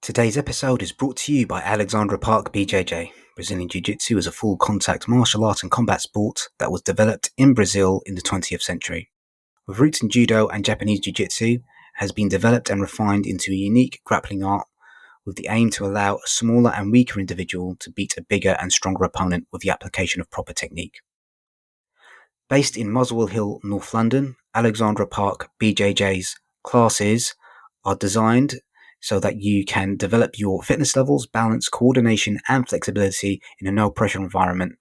Today's episode is brought to you by Alexandra Park BJJ. Brazilian Jiu-Jitsu is a full contact martial art and combat sport that was developed in Brazil in the 20th century. With roots in Judo and Japanese Jiu-Jitsu, has been developed and refined into a unique grappling art with the aim to allow a smaller and weaker individual to beat a bigger and stronger opponent with the application of proper technique. Based in Muswell Hill, North London, Alexandra Park BJJ's classes are designed so that you can develop your fitness levels, balance, coordination, and flexibility in a no-pressure environment,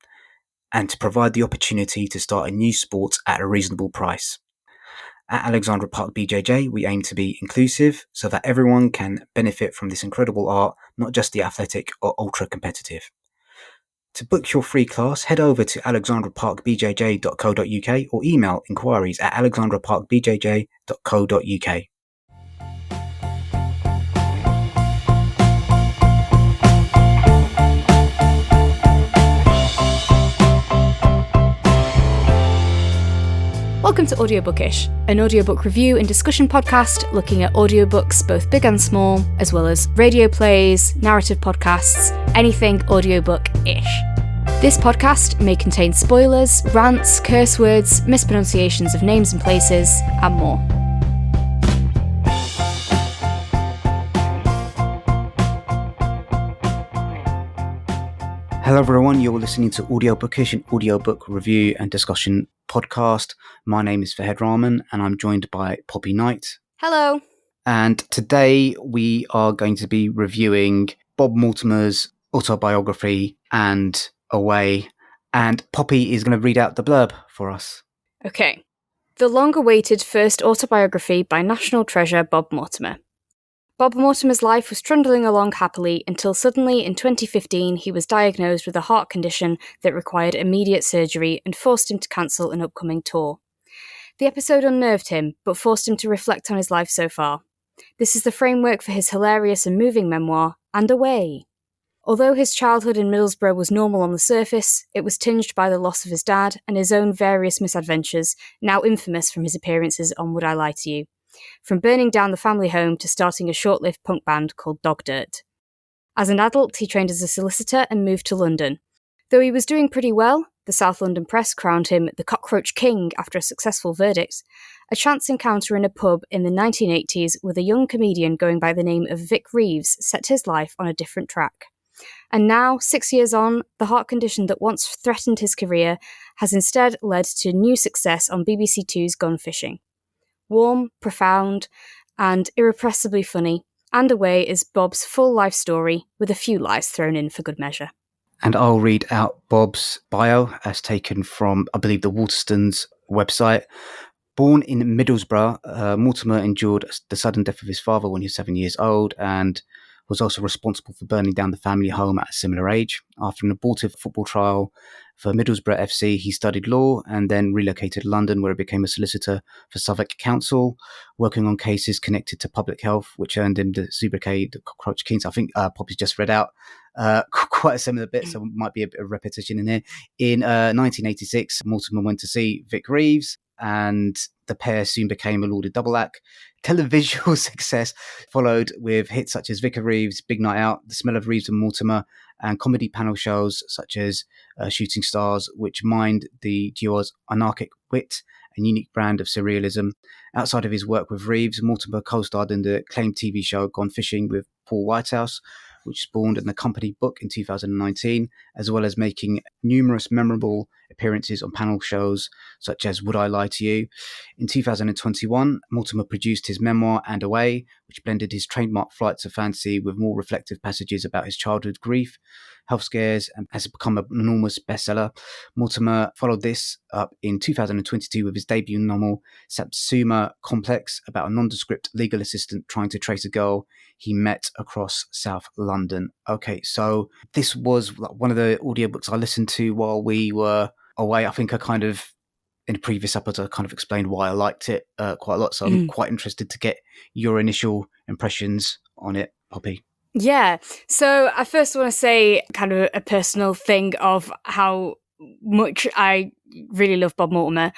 and to provide the opportunity to start a new sport at a reasonable price. At Alexandra Park BJJ, we aim to be inclusive so that everyone can benefit from this incredible art, not just the athletic or ultra-competitive. To book your free class, head over to alexandraparkbjj.co.uk or email inquiries at alexandraparkbjj.co.uk. Welcome to Audiobookish, an audiobook review and discussion podcast looking at audiobooks both big and small, as well as radio plays, narrative podcasts, anything audiobook-ish. This podcast may contain spoilers, rants, curse words, mispronunciations of names and places, and more. Hello everyone, you're listening to Audiobookish, an audiobook review and discussion podcast. My name is Fahed Rahman and I'm joined by Poppy Knight. Hello. And today we are going to be reviewing Bob Mortimer's autobiography and Away. And Poppy is going to read out the blurb for us. Okay. The long-awaited first autobiography by national treasure Bob Mortimer. Bob Mortimer's life was trundling along happily until suddenly in 2015 he was diagnosed with a heart condition that required immediate surgery and forced him to cancel an upcoming tour. The episode unnerved him, but forced him to reflect on his life so far. This is the framework for his hilarious and moving memoir, And Away. Although his childhood in Middlesbrough was normal on the surface, it was tinged by the loss of his dad and his own various misadventures, now infamous from his appearances on Would I Lie to You? From burning down the family home to starting a short-lived punk band called Dog Dirt. As an adult, he trained as a solicitor and moved to London. Though he was doing pretty well, the South London press crowned him the Cockroach King after a successful verdict. A chance encounter in a pub in the 1980s with a young comedian going by the name of Vic Reeves set his life on a different track. And now, 6 years on, the heart condition that once threatened his career has instead led to new success on BBC Two's Gone Fishing. Warm, profound, and irrepressibly funny, And Away is Bob's full life story, with a few lies thrown in for good measure. And I'll read out Bob's bio as taken from, I believe, the Waterstones website. Born in Middlesbrough, Mortimer endured the sudden death of his father when he was 7 years old and was also responsible for burning down the family home at a similar age. After an abortive football trial for Middlesbrough FC, he studied law and then relocated to London, where he became a solicitor for Southwark Council, working on cases connected to public health, which earned him the sobriquet the Cockroach King. So I think Poppy's just read out quite a similar bit, so it might be a bit of repetition in here. In 1986, Mortimer went to see Vic Reeves, and the pair soon became a lauded double act. Televisual success followed with hits such as Vic Reeves, Big Night Out, The Smell of Reeves and Mortimer, and comedy panel shows such as Shooting Stars, which mined the duo's anarchic wit and unique brand of surrealism. Outside of his work with Reeves, Mortimer co-starred in the acclaimed TV show Gone Fishing with Paul Whitehouse, which spawned an accompanied book in 2019, as well as making numerous memorable appearances on panel shows such as Would I Lie to You? In 2021, Mortimer produced his memoir And Away, which blended his trademark flights of fancy with more reflective passages about his childhood grief, health scares, and has become an enormous bestseller. Mortimer followed this up in 2022 with his debut novel Satsuma Complex, about a nondescript legal assistant trying to trace a girl he met across South London. Okay, so this was one of the audiobooks I listened to while we were away. I think I kind of, in a previous episode, I kind of explained why I liked it quite a lot. So I'm quite interested to get your initial impressions on it, Poppy. Yeah, so I first want to say kind of a personal thing of how much I really love Bob Mortimer.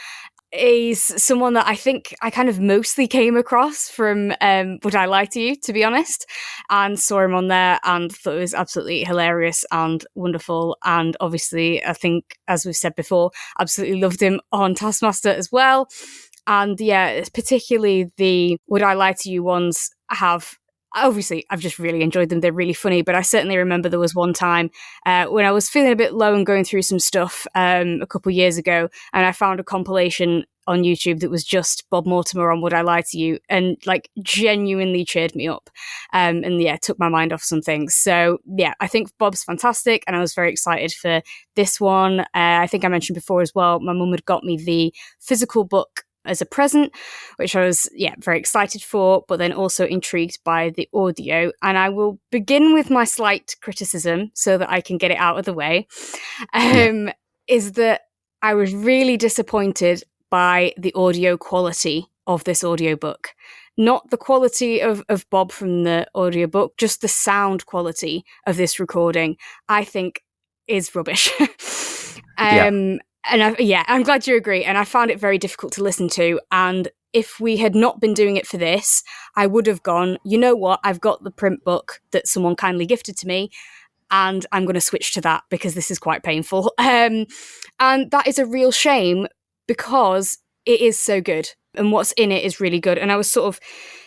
is someone that I think I kind of mostly came across from Would I Lie to You, to be honest, and saw him on there and thought it was absolutely hilarious and wonderful. And obviously, I think, as we've said before, absolutely loved him on Taskmaster as well. And yeah, particularly the Would I Lie to You ones obviously, I've just really enjoyed them. They're really funny, but I certainly remember there was one time when I was feeling a bit low and going through some stuff a couple of years ago, and I found a compilation on YouTube that was just Bob Mortimer on Would I Lie to You, and like genuinely cheered me up, and yeah, took my mind off some things. So yeah, I think Bob's fantastic, and I was very excited for this one. I think I mentioned before as well, my mum had got me the physical book as a present, which I was very excited for, but then also intrigued by the audio. And I will begin with my slight criticism so that I can get it out of the way, is that I was really disappointed by the audio quality of this audiobook. Not the quality of Bob from the audiobook, just the sound quality of this recording, I think is rubbish. And I'm glad you agree. And I found it very difficult to listen to. And if we had not been doing it for this, I would have gone, you know what? I've got the print book that someone kindly gifted to me, and I'm going to switch to that because this is quite painful. And that is a real shame because it is so good. And what's in it is really good. And I was sort of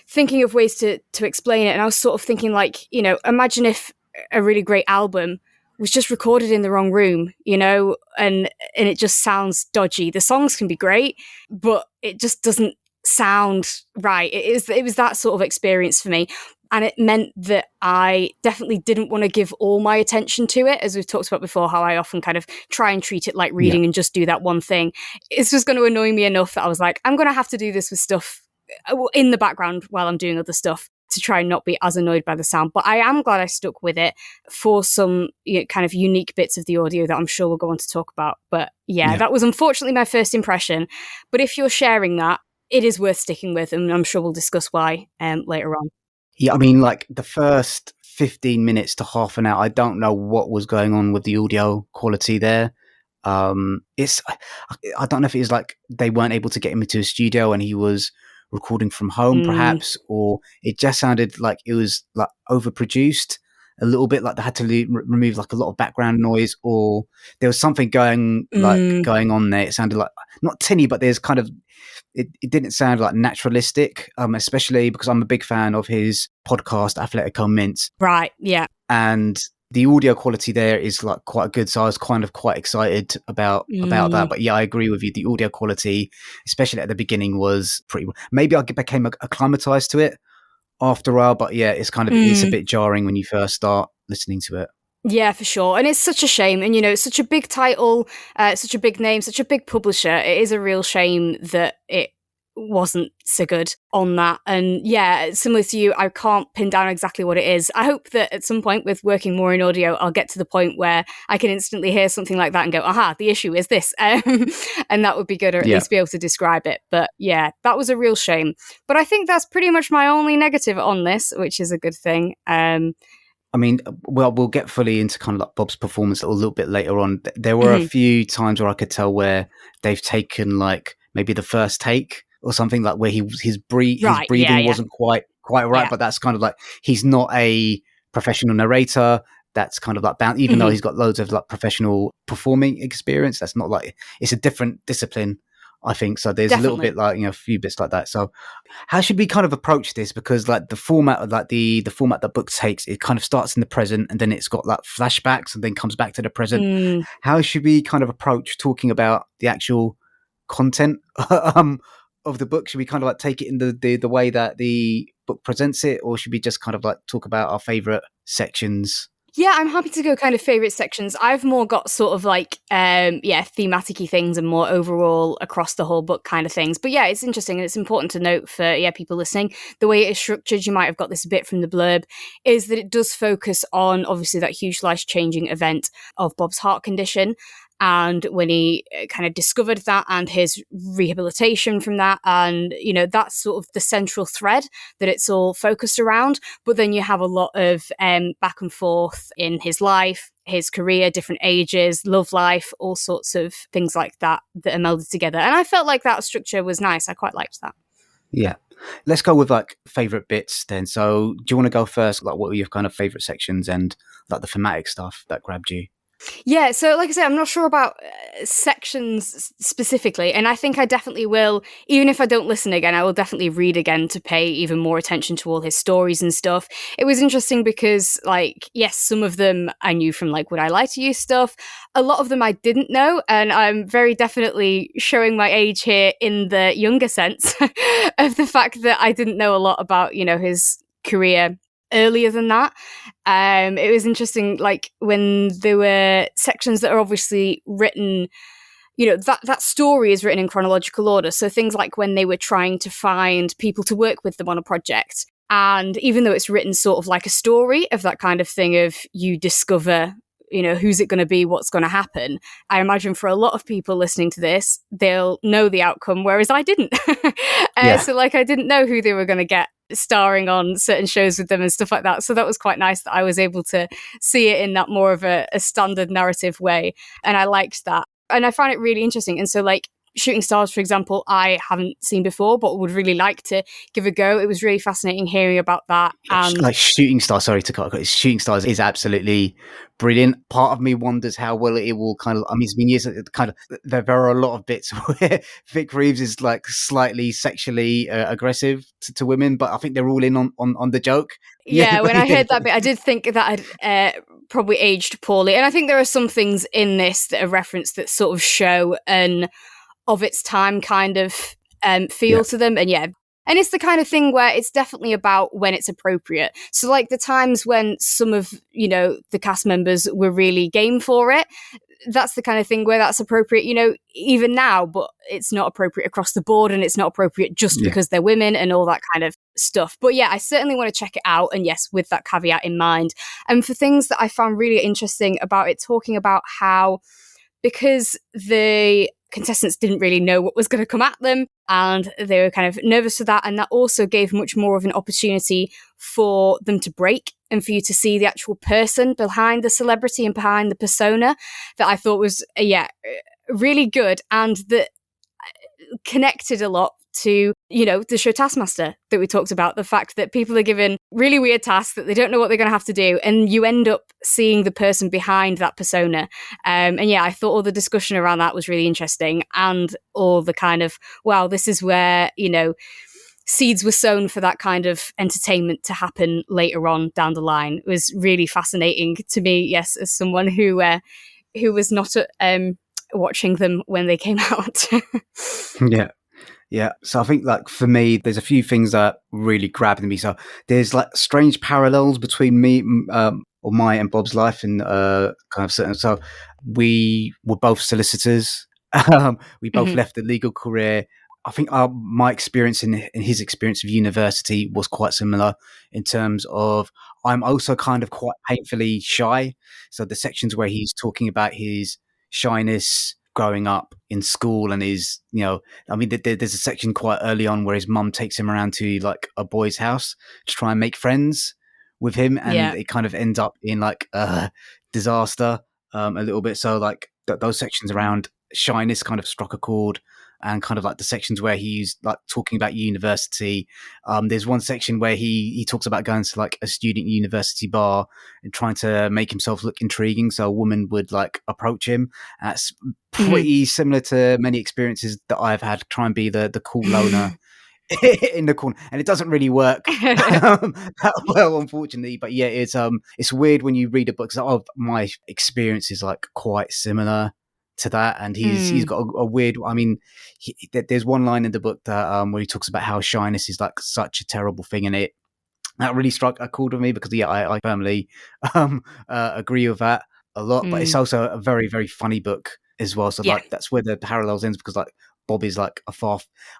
thinking of ways to explain it. And I was sort of thinking, like, imagine if a really great album was just recorded in the wrong room, and it just sounds dodgy. The songs can be great, but it just doesn't sound right. It was that sort of experience for me. And it meant that I definitely didn't want to give all my attention to it, as we've talked about before, how I often kind of try and treat it like reading and just do that one thing. This was going to annoy me enough that I was like, I'm going to have to do this with stuff in the background while I'm doing other stuff, to try and not be as annoyed by the sound. But I am glad I stuck with it for some kind of unique bits of the audio that I'm sure we'll go on to talk about. But that was unfortunately my first impression. But if you're sharing that, it is worth sticking with, and I'm sure we'll discuss why later on. Yeah, I mean, like the first 15 minutes to half an hour, I don't know what was going on with the audio quality there. I don't know if it was like they weren't able to get him into a studio and he was recording from home perhaps, or it just sounded like it was like overproduced a little bit, like they had to remove like a lot of background noise, or there was something going on there. It sounded like not tinny, but there's kind of it didn't sound like naturalistic, especially because I'm a big fan of his podcast Athletico Mints, right? Yeah, and the audio quality there is like quite good, so I was kind of quite excited about that. But yeah, I agree with you. The audio quality, especially at the beginning, was pretty. Maybe I became acclimatized to it after a while, but yeah, it's kind of it's a bit jarring when you first start listening to it. Yeah, for sure. And it's such a shame. And, it's such a big title, such a big name, such a big publisher. It is a real shame that it wasn't so good on that. And yeah, similar to you, I can't pin down exactly what it is. I hope that at some point with working more in audio, I'll get to the point where I can instantly hear something like that and go, aha, the issue is this. And that would be good, or at least be able to describe it. But yeah, that was a real shame. But I think that's pretty much my only negative on this, which is a good thing. I mean, well, we'll get fully into kind of like Bob's performance a little bit later on. There were a few times where I could tell where they've taken like maybe the first take or something, like where his breathing wasn't quite right. But that's kind of like, he's not a professional narrator. That's kind of like bound, even though he's got loads of like professional performing experience. That's not like, it's a different discipline, I think. So there's a little bit like, a few bits like that. So how should we kind of approach this? Because like the format of like the format that book takes, it kind of starts in the present and then it's got like flashbacks and then comes back to the present. How should we kind of approach talking about the actual content of the book? Should we kind of like take it in the way that the book presents it, or should we just kind of like talk about our favorite sections? Yeah, I'm happy to go kind of favourite sections. I've more got sort of like, thematic-y things and more overall across the whole book kind of things. But yeah, it's interesting and it's important to note for people listening. The way it is structured, you might have got this a bit from the blurb, is that it does focus on obviously that huge life-changing event of Bob's heart condition. And when he kind of discovered that and his rehabilitation from that, and, that's sort of the central thread that it's all focused around. But then you have a lot of back and forth in his life, his career, different ages, love life, all sorts of things like that that are melded together. And I felt like that structure was nice. I quite liked that. Yeah. Let's go with like favorite bits then. So do you want to go first? Like, what were your kind of favorite sections and like the thematic stuff that grabbed you? Yeah, so like I said, I'm not sure about sections specifically, and I think I definitely will, even if I don't listen again, I will definitely read again to pay even more attention to all his stories and stuff. It was interesting because, like, yes, some of them I knew from, like, Would I Lie to You stuff. A lot of them I didn't know, and I'm very definitely showing my age here in the younger sense of the fact that I didn't know a lot about, you know, his career earlier than that. It was interesting, like when there were sections that are obviously written, you know, that story is written in chronological order. So things like when they were trying to find people to work with them on a project. And even though it's written sort of like a story of that kind of thing of you discover, you know, who's it going to be, what's going to happen. I imagine for a lot of people listening to this, they'll know the outcome, whereas I didn't. So like I didn't know who they were going to get starring on certain shows with them and stuff like that. So that was quite nice that I was able to see it in that more of a standard narrative way. And I liked that. And I found it really interesting. And so like Shooting Stars, for example, I haven't seen before, but would really like to give a go. It was really fascinating hearing about that. And like Shooting Stars, sorry to cut. Shooting Stars is absolutely brilliant. Part of me wonders how well it will kind of. I mean, it's been years. Kind of, there are a lot of bits where Vic Reeves is like slightly sexually aggressive to women, but I think they're all in on the joke. Yeah, when I heard that bit, I did think that had probably aged poorly. And I think there are some things in this that are referenced that sort of show an of its time kind of feel to them. And yeah, and it's the kind of thing where it's definitely about when it's appropriate. So like the times when some of, you know, the cast members were really game for it, that's the kind of thing where that's appropriate, you know, even now, but it's not appropriate across the board, and it's not appropriate just because they're women and all that kind of stuff. But yeah, I certainly want to check it out. And yes, with that caveat in mind. And for things that I found really interesting about it, talking about how, because the contestants didn't really know what was going to come at them and they were kind of nervous for that, and that also gave much more of an opportunity for them to break and for you to see the actual person behind the celebrity and behind the persona, that I thought was really good, and that connected a lot to, you know, the show Taskmaster that we talked about, the fact that people are given really weird tasks that they don't know what they're going to have to do, and you end up seeing the person behind that persona. And yeah, I thought all the discussion around that was really interesting, and all the kind of, wow, this is where, you know, seeds were sown for that kind of entertainment to happen later on down the line. It was really fascinating to me, yes, as someone who was not watching them when they came out. Yeah. So I think like for me, there's a few things that really grabbed me. So there's like strange parallels between me or my and Bob's life in kind of certain. So we were both solicitors. We both left the legal career. I think my experience and his experience of university was quite similar in terms of I'm also kind of quite painfully shy. So the sections where he's talking about his shyness growing up in school and his, you know, I mean, there's a section quite early on where his mum takes him around to like a boy's house to try and make friends with him, and it kind of ends up in like a disaster a little bit. So like those sections around shyness kind of struck a chord, and kind of like the sections where he's like talking about university. There's one section where he talks about going to like a student university bar and trying to make himself look intriguing, so a woman would like approach him. And that's pretty similar to many experiences that I've had. Try and be the cool loner in the corner, and it doesn't really work that well, unfortunately. But yeah, it's weird when you read a book. So my experience is like quite similar to that, and he's got a weird. I mean, there's one line in the book that where he talks about how shyness is like such a terrible thing, and that really struck a chord with me because I firmly agree with that a lot. But it's also a very, very funny book as well. So like that's where the parallels ends, because like Bob is like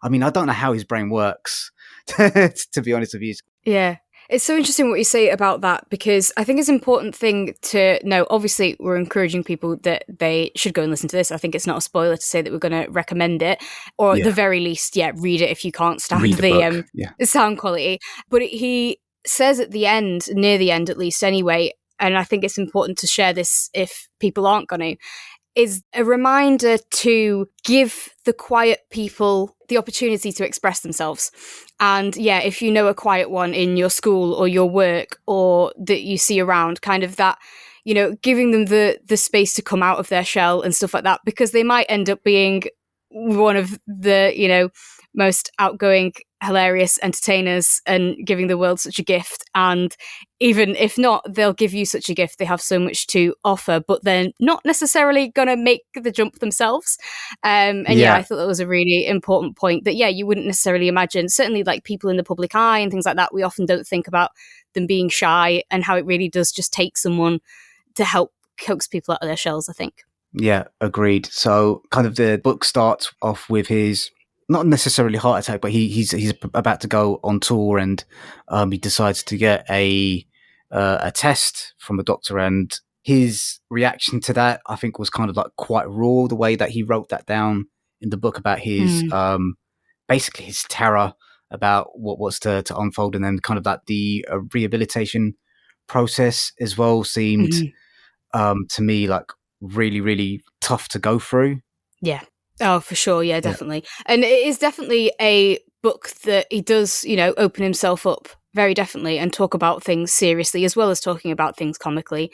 I mean, I don't know how his brain works, to be honest with you. Yeah. It's so interesting what you say about that, because I think it's an important thing to know. Obviously, we're encouraging people that they should go and listen to this. I think it's not a spoiler to say that we're going to recommend it, or at the very least, read it if you can't stand the sound quality. But he says at the end, near the end at least anyway, and I think it's important to share this if people aren't going to, is a reminder to give the quiet people the opportunity to express themselves. And yeah, if you know a quiet one in your school or your work or that you see around, kind of that, giving them the space to come out of their shell and stuff like that, because they might end up being one of the, most outgoing, hilarious entertainers and giving the world such a gift. And even if not, they'll give you such a gift. They have so much to offer, but they're not necessarily going to make the jump themselves. And I thought that was a really important point that, you wouldn't necessarily imagine, certainly like people in the public eye and things like that, we often don't think about them being shy, and how it really does just take someone to help coax people out of their shells, I think. Yeah, agreed. So kind of the book starts off with his, not necessarily heart attack, but he's about to go on tour, and he decides to get a test from a doctor, and his reaction to that, I think, was kind of like quite raw, the way that he wrote that down in the book about his basically his terror about what was to unfold, and then kind of that the rehabilitation process as well seemed to me like really, really tough to go through. Yeah. Oh, for sure. Yeah, definitely. Yeah. And it is definitely a book that he does, open himself up very definitely and talk about things seriously, as well as talking about things comically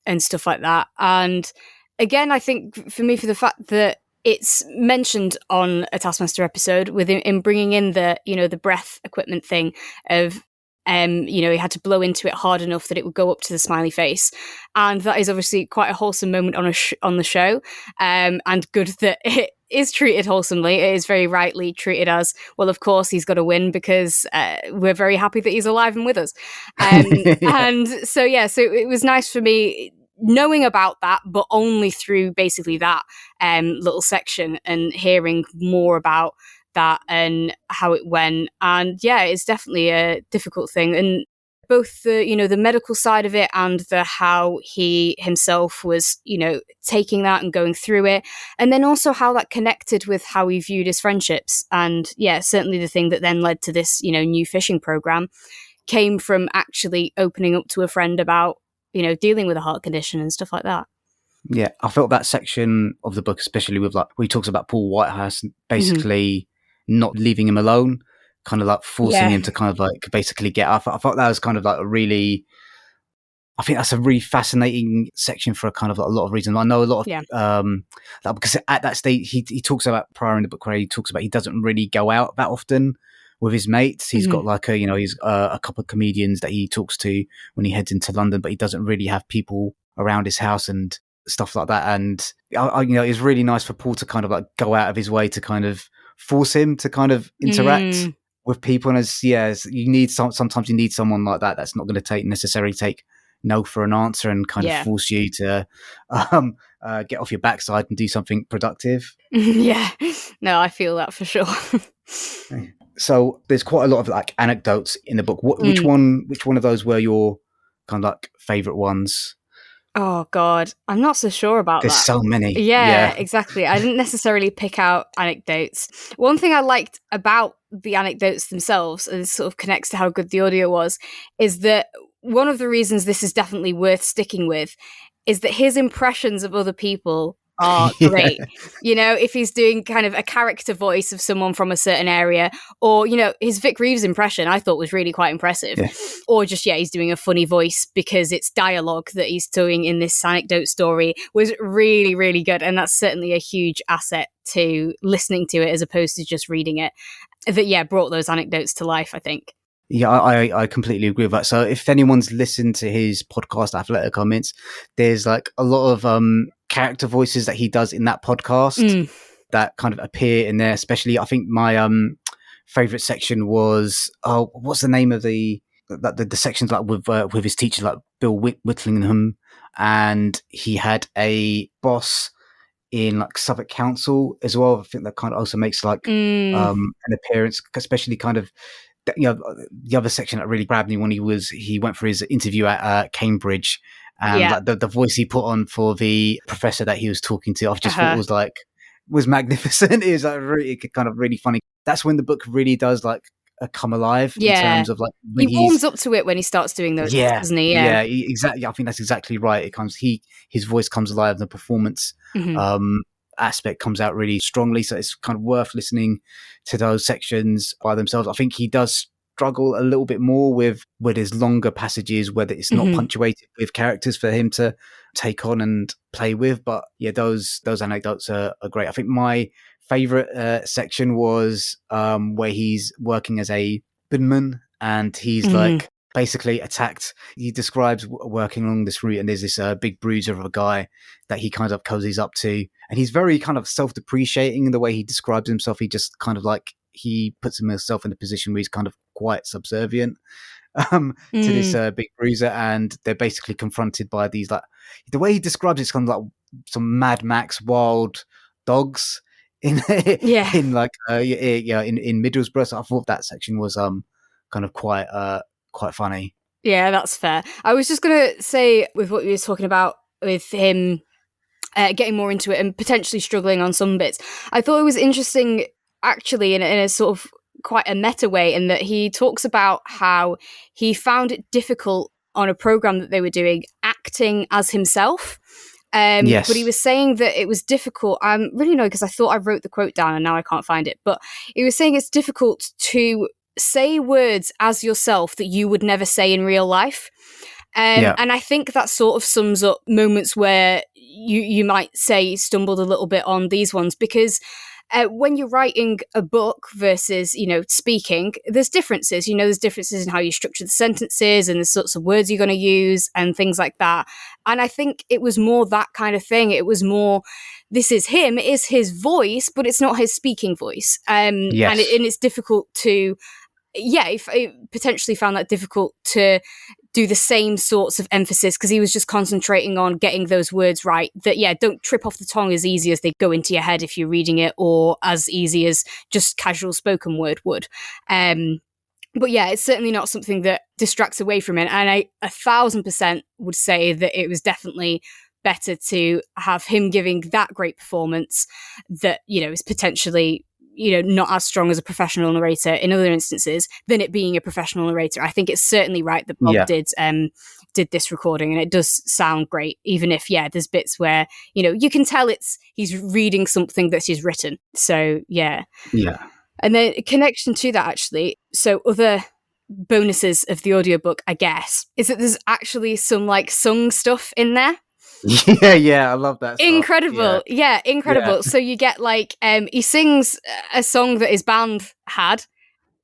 and stuff like that. And again, I think for me, for the fact that it's mentioned on a Taskmaster episode with him in bringing in the breath equipment thing of, he had to blow into it hard enough that it would go up to the smiley face. And that is obviously quite a wholesome moment on the show. And good that it is treated wholesomely. It is very rightly treated as, well, of course he's got to win because we're very happy that he's alive and with us. And so it was nice for me knowing about that, but only through basically that little section and hearing more about that and how it went. And it's definitely a difficult thing, and both the medical side of it and the how he himself was taking that and going through it, and then also how that connected with how he viewed his friendships. And certainly the thing that then led to this new fishing program came from actually opening up to a friend about dealing with a heart condition and stuff like that. Yeah, I felt that section of the book, especially with like where he talks about Paul Whitehouse basically not leaving him alone, kind of like forcing him to kind of like basically get up. I thought that was kind of like I think that's a really fascinating section for a kind of like a lot of reasons. I know a lot of because at that stage he talks about prior in the book where he talks about he doesn't really go out that often with his mates. He's got like he's a couple of comedians that he talks to when he heads into London, but he doesn't really have people around his house and stuff like that. And it's really nice for Paul to kind of like go out of his way to kind of force him to kind of interact with people. And you need sometimes you need someone like that that's not going to necessarily take no for an answer and kind of force you to get off your backside and do something productive. No, I feel that for sure. So there's quite a lot of like anecdotes in the book. Which one of those were your kind of like favorite ones? Oh God, I'm not so sure about There's that. so many. Yeah, exactly. I didn't necessarily pick out anecdotes. One thing I liked about the anecdotes themselves, and this sort of connects to how good the audio was, is that one of the reasons this is definitely worth sticking with is that his impressions of other people are great. If he's doing kind of a character voice of someone from a certain area, or his Vic Reeves impression I thought was really quite impressive, or just he's doing a funny voice because it's dialogue that he's doing in this anecdote story was really, really good. And that's certainly a huge asset to listening to it as opposed to just reading it, that brought those anecdotes to life, I think. Yeah, I completely agree with that. So if anyone's listened to his podcast, Athletic Comments, there's like a lot of character voices that he does in that podcast that kind of appear in there. Especially, I think my favorite section was what's the name of the sections like with his teacher, like Bill Whittingham, and he had a boss in like Suffolk Council as well. I think that kind of also makes like an appearance, especially kind of. The other section that really grabbed me when he went for his interview at Cambridge, and like the voice he put on for the professor that he was talking to, I just thought was magnificent. It was like really kind of really funny. That's when the book really does like come alive in terms of like when he warms up to it when he starts doing those, doesn't he? Exactly. I think that's exactly right. His voice comes alive, the performance aspect comes out really strongly, so it's kind of worth listening to those sections by themselves. I think he does struggle a little bit more with where there's longer passages where it's not punctuated with characters for him to take on and play with, but yeah, those anecdotes are great. I think my favorite section was where he's working as a binman and he's like basically attacked. He describes working along this route, and there's this big bruiser of a guy that he kind of cozies up to, and he's very kind of self-depreciating in the way he describes himself. He just kind of like he puts himself in a position where he's kind of quite subservient to this big bruiser, and they're basically confronted by these, like, the way he describes it's kind of like some Mad Max wild dogs in like in Middlesbrough. So I thought that section was kind of quite funny. Yeah, that's fair. I was just going to say, with what you were talking about with him getting more into it and potentially struggling on some bits, I thought it was interesting, actually, in a sort of quite a meta way, in that he talks about how he found it difficult on a program that they were doing, acting as himself. But he was saying that it was difficult. I'm really annoyed because I thought I wrote the quote down and now I can't find it. But he was saying it's difficult to say words as yourself that you would never say in real life. And I think that sort of sums up moments where you might say stumbled a little bit on these ones, because when you're writing a book versus, speaking, there's differences. There's differences in how you structure the sentences and the sorts of words you're going to use and things like that. And I think it was more that kind of thing. It was more, this is him, it is his voice, but it's not his speaking voice. And it's difficult to, I potentially found that difficult to do the same sorts of emphasis, because he was just concentrating on getting those words right that, don't trip off the tongue as easy as they go into your head if you're reading it, or as easy as just casual spoken word would. But it's certainly not something that distracts away from it. And I 1,000% would say that it was definitely better to have him giving that great performance that, is potentially not as strong as a professional narrator in other instances than it being a professional narrator. I think it's certainly right that Bob did this recording, and it does sound great, even if there's bits where you can tell he's reading something that he's written. So and then connection to that, actually, so other bonuses of the audiobook, I guess, is that there's actually some like sung stuff in there. I love that stuff. Incredible. Incredible. Yeah. So you get like he sings a song that his band had.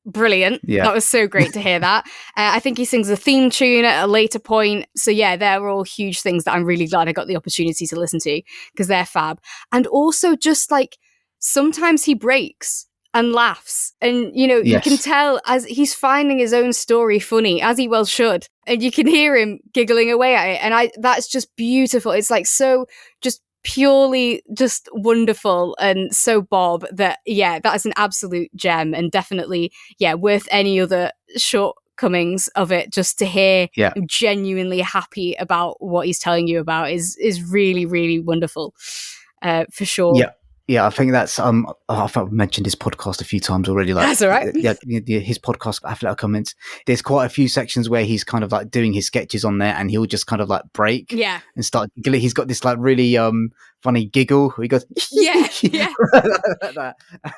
Brilliant. That was so great to hear that. I think he sings a theme tune at a later point. So they're all huge things that I'm really glad I got the opportunity to listen to, because they're fab. And also just like sometimes he breaks and laughs, and you can tell as he's finding his own story funny, as he well should, and you can hear him giggling away at it, and that's just beautiful. It's like so just purely just wonderful and so Bob that that is an absolute gem, and definitely worth any other shortcomings of it. Just to hear him genuinely happy about what he's telling you about is really, really wonderful, for sure. I think that's I've mentioned his podcast a few times already. Like, that's all right. His podcast, Athletic Comments. There's quite a few sections where he's kind of like doing his sketches on there, and he'll just kind of like break, and start giggling. He's got this like really funny giggle. He goes,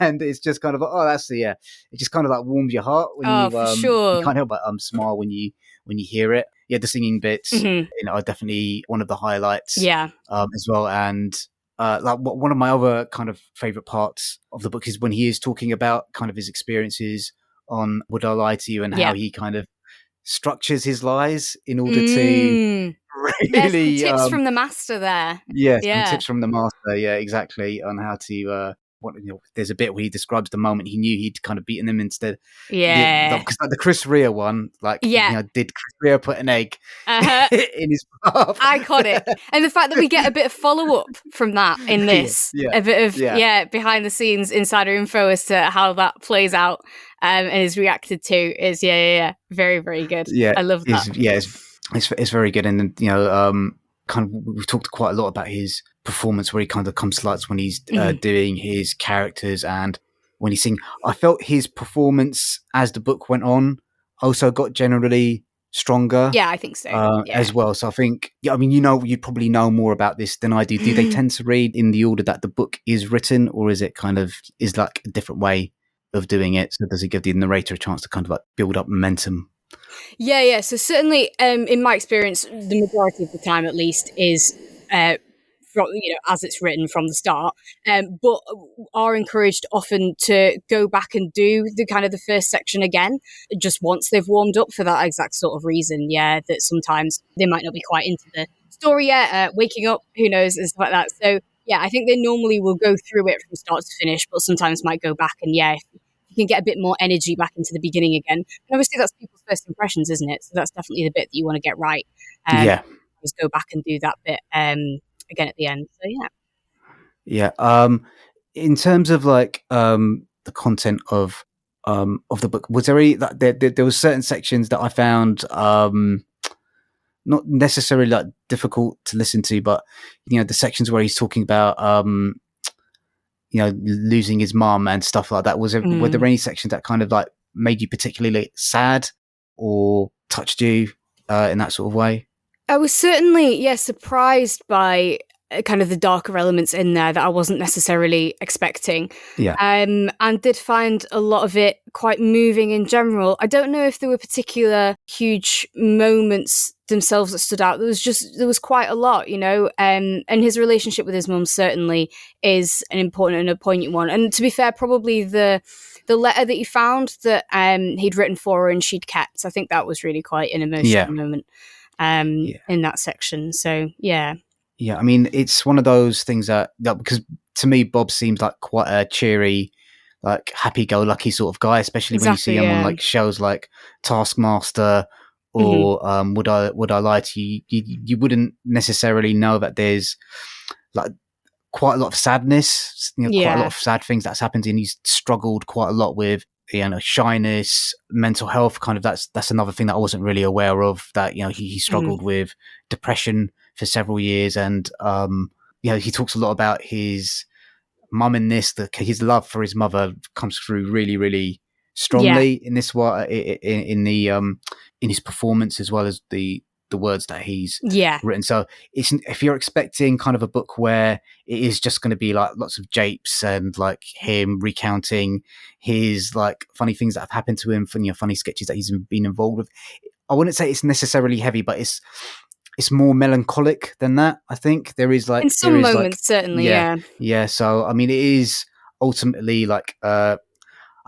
and it's just kind of like, it just kind of like warms your heart when for sure. You can't help but smile when you hear it. The singing bits, are definitely one of the highlights. As well, and. Like one of my other kind of favorite parts of the book is when he is talking about kind of his experiences on Would I Lie to You, and how he kind of structures his lies in order to really tips from the master there. Tips from the master, exactly, on how to there's a bit where he describes the moment he knew he'd kind of beaten them instead. Because like the Chris Rea one, like did Chris Rea put an egg in his bath? Iconic. And the fact that we get a bit of follow-up from that in this, a bit of behind the scenes insider info as to how that plays out and is reacted to is very, very good. I love that. It's very good. And kind of we've talked quite a lot about his performance, where he kind of comes to light when he's doing his characters, and when he's singing. I felt his performance as the book went on also got generally stronger. Yeah, I think so. As well. So I think, I mean, you probably know more about this than I do. Do they tend to read in the order that the book is written, or is it is like a different way of doing it? So does it give the narrator a chance to kind of like build up momentum? Yeah. So certainly, in my experience, the majority of the time, at least, is as it's written from the start, but are encouraged often to go back and do the first section again, just once they've warmed up, for that exact sort of reason. Yeah, that sometimes they might not be quite into the story yet, waking up, who knows, and stuff like that. So yeah, I think they normally will go through it from start to finish, but sometimes might go back and if you can get a bit more energy back into the beginning again. And obviously that's people's first impressions, isn't it? So that's definitely the bit that you want to get right. Yeah. Just go back and do that bit again at the end. So yeah. In terms of like the content of the book, was there any there was certain sections that I found not necessarily like difficult to listen to, but the sections where he's talking about losing his mum and stuff like that. Were there any sections that kind of like made you particularly sad or touched you in that sort of way? I was certainly, surprised by kind of the darker elements in there that I wasn't necessarily expecting. Yeah. And did find a lot of it quite moving in general. I don't know if there were particular huge moments themselves that stood out. There was quite a lot, and his relationship with his mum certainly is an important and a poignant one. And to be fair, probably the letter that he found that he'd written for her and she'd kept, I think that was really quite an emotional moment in that section. So yeah, I mean, it's one of those things that because to me Bob seems like quite a cheery, like happy-go-lucky sort of guy, especially when you see him on like shows like Taskmaster or Would I Lie to You? You wouldn't necessarily know that there's like quite a lot of sadness, quite a lot of sad things that's happened, and he's struggled quite a lot with shyness, mental health. Kind of that's another thing that I wasn't really aware of. That he struggled with depression for several years, and he talks a lot about his mum in this. His love for his mother comes through really, really strongly in this one, in his performance, as well as the words that he's written. So if you're expecting kind of a book where it is just going to be like lots of japes and like him recounting his like funny things that have happened to him, funny sketches that he's been involved with, I wouldn't say it's necessarily heavy, but it's more melancholic than that. I think there is like in some moments, certainly. Yeah. So I mean, it is ultimately like I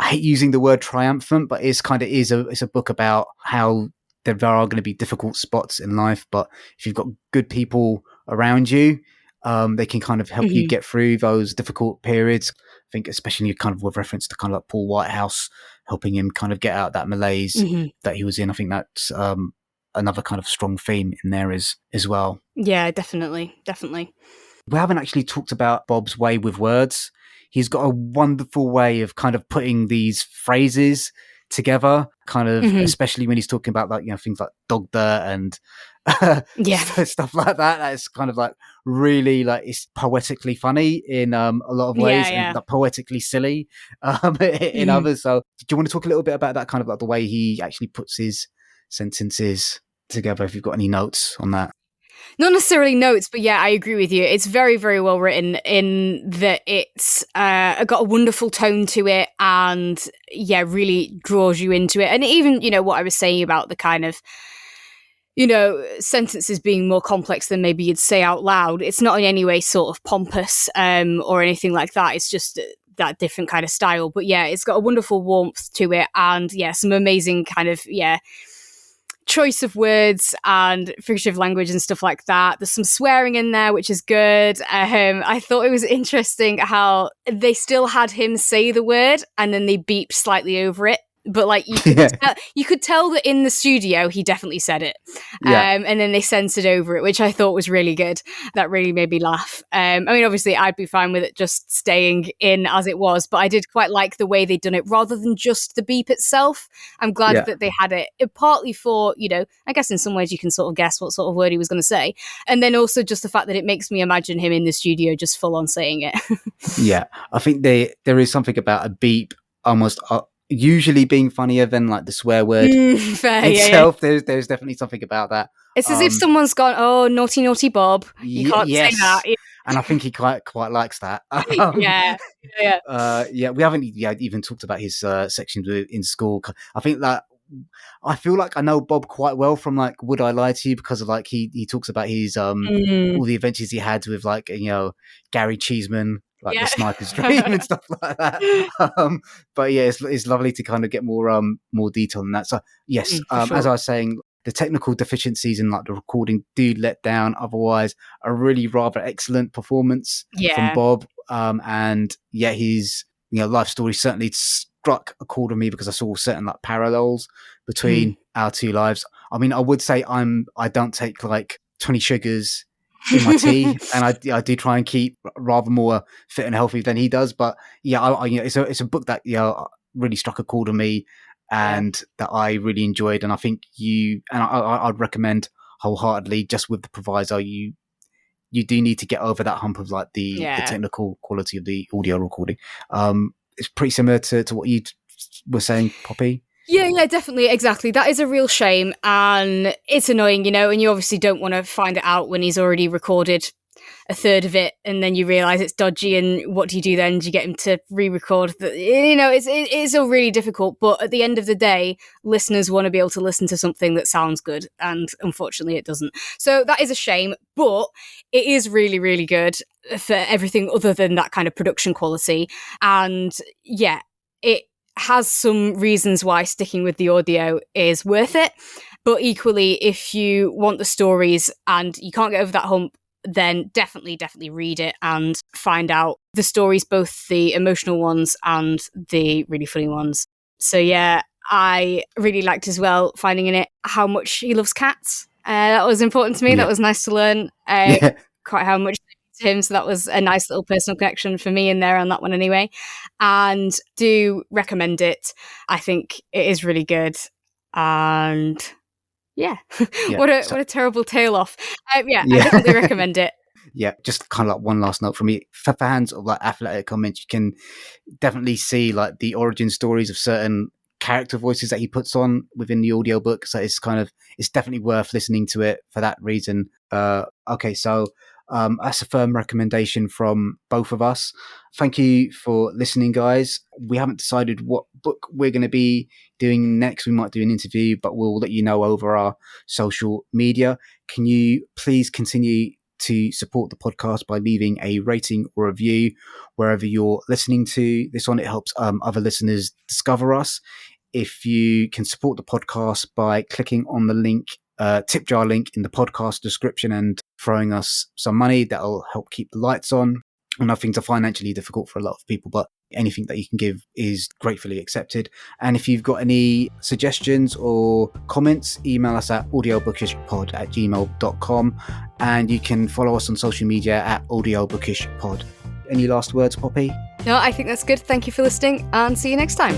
hate using the word triumphant, but it's a book about how there are going to be difficult spots in life, but if you've got good people around you, they can kind of help you get through those difficult periods. I think especially kind of with reference to kind of like Paul Whitehouse helping him kind of get out that malaise that he was in. I think that's another kind of strong theme in there as well. Yeah, definitely. We haven't actually talked about Bob's way with words. He's got a wonderful way of kind of putting these phrases together, kind of especially when he's talking about like things like dog dirt and stuff like that. That's kind of like really like it's poetically funny in a lot of ways and like poetically silly in others. So do you want to talk a little bit about that, kind of like the way he actually puts his sentences together, if you've got any notes on that? Not necessarily notes, but I agree with you. It's very, very well written in that it's got a wonderful tone to it and, really draws you into it. And even, what I was saying about the kind of, sentences being more complex than maybe you'd say out loud. It's not in any way sort of pompous or anything like that. It's just that different kind of style. But it's got a wonderful warmth to it and, some amazing kind of, choice of words and figurative language and stuff like that. There's some swearing in there, which is good. I thought it was interesting how they still had him say the word and then they beeped slightly over it but like you could tell that in the studio he definitely said it. And then they censored over it, which I thought was really good. That really made me laugh. I mean, obviously I'd be fine with it just staying in as it was, but I did quite like the way they'd done it rather than just the beep itself. I'm glad that they had it partly for, I guess in some ways you can sort of guess what sort of word he was going to say. And then also just the fact that it makes me imagine him in the studio just full on saying it. Yeah, I think there is something about a beep almost usually being funnier than like the swear word itself. Yeah. There's definitely something about that. It's as if someone's gone, oh, naughty, naughty Bob. You can't say that. And I think he quite likes that. We haven't even talked about his sections in school. I think that I feel like I know Bob quite well from like Would I Lie to You, because of like he talks about his all the adventures he had with like Gary Cheeseman, like the sniper's dream and stuff like that. But yeah, it's lovely to kind of get more detail on that. So yes, sure. As I was saying, the technical deficiencies in like the recording do let down otherwise a really rather excellent performance from Bob. And yeah, his life story certainly struck a chord with me because I saw certain like parallels between our two lives. I mean, I would say I don't take like 20 sugars in my tea, and I do try and keep rather more fit and healthy than he does. But yeah, it's a book that really struck a chord with me, and that I really enjoyed. And I think I'd recommend wholeheartedly, just with the proviso you do need to get over that hump of like the technical quality of the audio recording. It's pretty similar to what you were saying, Poppy. Yeah, definitely. Exactly. That is a real shame. And it's annoying, and you obviously don't want to find it out when he's already recorded a third of it and then you realise it's dodgy. And what do you do then? Do you get him to re-record? It's all really difficult. But at the end of the day, listeners want to be able to listen to something that sounds good. And unfortunately, it doesn't. So that is a shame. But it is really, really good for everything other than that kind of production quality. And yeah, it has some reasons why sticking with the audio is worth it. But equally, if you want the stories and you can't get over that hump, then definitely read it and find out the stories, both the emotional ones and the really funny ones. So yeah, I really liked as well finding in it how much he loves cats. That was important to me. That was nice to learn quite how much to him. So that was a nice little personal connection for me in there on that one anyway. And do recommend it. I think it is really good. And what a terrible tail off. I definitely recommend it. Yeah, just kind of like one last note from me. For fans of like athletic comments, you can definitely see like the origin stories of certain character voices that he puts on within the audiobook. So it's definitely worth listening to it for that reason. Okay, so that's a firm recommendation from both of us. Thank you for listening, guys. We haven't decided what book we're going to be doing next. We might do an interview, but we'll let you know over our social media. Can you please continue to support the podcast by leaving a rating or review wherever you're listening to this on? It helps other listeners discover us. If you can support the podcast by clicking on the link, tip jar link in the podcast description and throwing us some money, that'll help keep the lights on. I know things are financially difficult for a lot of people, but anything that you can give is gratefully accepted. And if you've got any suggestions or comments, email us at audiobookishpod@gmail.com, and you can follow us on social media at audiobookishpod. Any last words, Poppy? No, I think that's good. Thank you for listening and see you next time.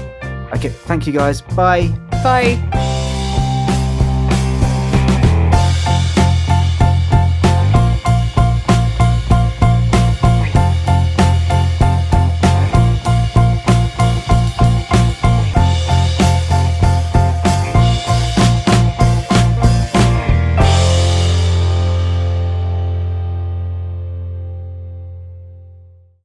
Okay, thank you guys. Bye. Bye.